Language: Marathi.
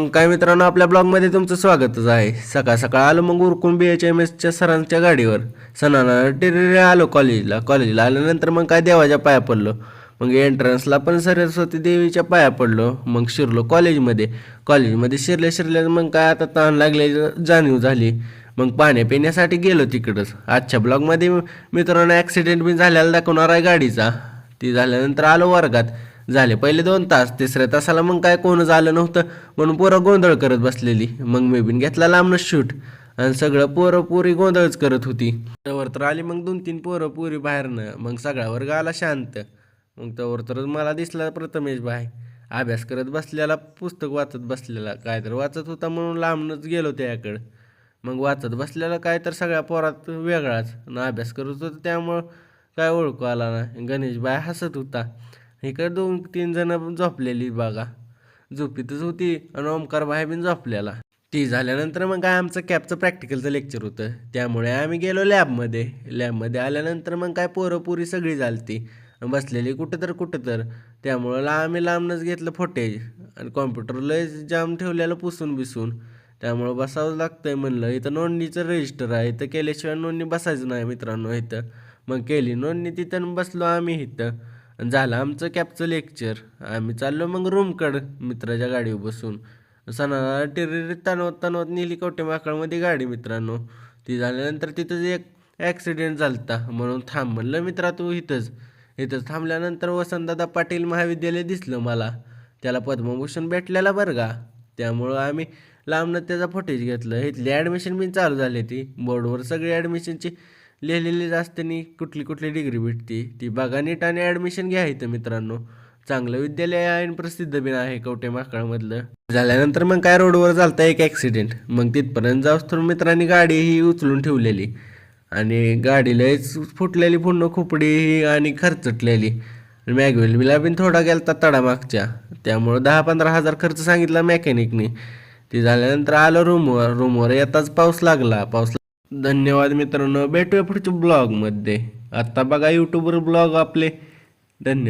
मग काय मित्रांनो, आपल्या ब्लॉगमध्ये तुमचं स्वागतच आहे. सकाळ सकाळ आलो मग उरकून BHMSच्या सरांच्या गाडीवर सणाला टिररे आलो कॉलेजला आल्यानंतर मग काय देवाच्या पाया पडलो. मग एंट्रन्सला पण सरस्वती देवीच्या पाया पडलो. मग शिरलो कॉलेजमध्ये शिरल्या मग काय आता ताण लागले जाणीव झाली. मग पाणी पिण्यासाठी गेलो तिकडंच. आजच्या ब्लॉगमध्ये मित्रांनो ॲक्सिडेंट बी झालेला दाखवणार आहे गाडीचा. ती झाल्यानंतर आलो वर्गात. झाले पहिले 2 तास. तिसऱ्या तासाला मग काय कोणच आलं नव्हतं म्हणून पोरं गोंधळ करत बसलेली. मग मी बिन घेतला लांबनं शूट आणि सगळं पोरं पोरी गोंधळच करत होती. तवर तर आली मग 2-3 पोरं पोरी बाहेरनं. मग सगळा वर्ग आला शांत. मग तवर तर मला दिसला प्रथमेश भाई अभ्यास करत बसलेला, पुस्तक वाचत बसलेला. काय तर वाचत होता म्हणून लांबनच गेलो त्याकडं. मग वाचत बसलेला काय तर सगळ्या पोरात वेगळाच आणि अभ्यास करत होता त्यामुळं काय ओळखू आला ना. गणेश भाई हसत होता. इकडे 2-3 जण झोपलेली बघा, झोपीतच होती आणि ओमकार भाई बिन झोपलेला. ती झाल्यानंतर मग काय आमचं कॅपचं प्रॅक्टिकलचं लेक्चर होतं त्यामुळे आम्ही गेलो लॅबमध्ये आल्यानंतर मग काय पोरं पुरी सगळी झालती बसलेली कुठं तर त्यामुळं आम्ही लांबनच घेतलं फुटेज आणि कॉम्प्युटरला जाम ठेवलेलं पुसून बिसून. त्यामुळं बसावं लागतंय म्हणलं. इथं नोंदणीचं रजिस्टर आहे, इथं केल्याशिवाय नोंदणी बसायचं नाही मित्रांनो इथं. मग केली नोंदणी तिथं बसलो आम्ही इथं. झालं आमचं कॅपचं लेक्चर. आम्ही चाललो मग रूमकडं मित्राच्या गाडीवर बसून. सणाला टिरिरी तणवत नेली कवटेमाकळमध्ये गाडी मित्रांनो. ती झाल्यानंतर तिथंच एक ॲक्सिडेंट झालता म्हणून थांब म्हणलं मित्रा तू इथंच थांबल्यानंतर वसंतदादा पाटील महाविद्यालय दिसलं मला. त्याला पद्मभूषण भेटलेला बरं का. त्यामुळं आम्ही लांबनं त्याचा फुटेज घेतलं. इथली ॲडमिशन बी चालू झाली. ती बोर्डवर सगळी ॲडमिशनची लिहिलेली असताना कुठली डिग्री भेटते ती बघा नीट आणि ॲडमिशन घ्या इथं मित्रांनो. चांगलं विद्यालय आहे आणि प्रसिद्ध बी आहे कवटेमाकळमधलं. झाल्यानंतर मग काय रोडवर झालता एक ॲक्सिडेंट. मग तिथपर्यंत जाऊस तर मित्रांनी गाडी ही उचलून ठेवलेली आणि गाडीलाच फुटलेली पूर्ण खोपडी ही आणि खर्चटलेली. मॅगवेलला बी थोडा गेलता तडा मागच्या, त्यामुळं 10-15 हजार खर्च सांगितला मेकॅनिकने. ती झाल्यानंतर आलो रूमवर येताच पाऊस लागला. धन्यवाद मित्रांनो, भेटूया पुढच्या ब्लॉगमध्ये. आत्ता बघा यूट्यूबवर ब्लॉग आपले. धन्यवाद.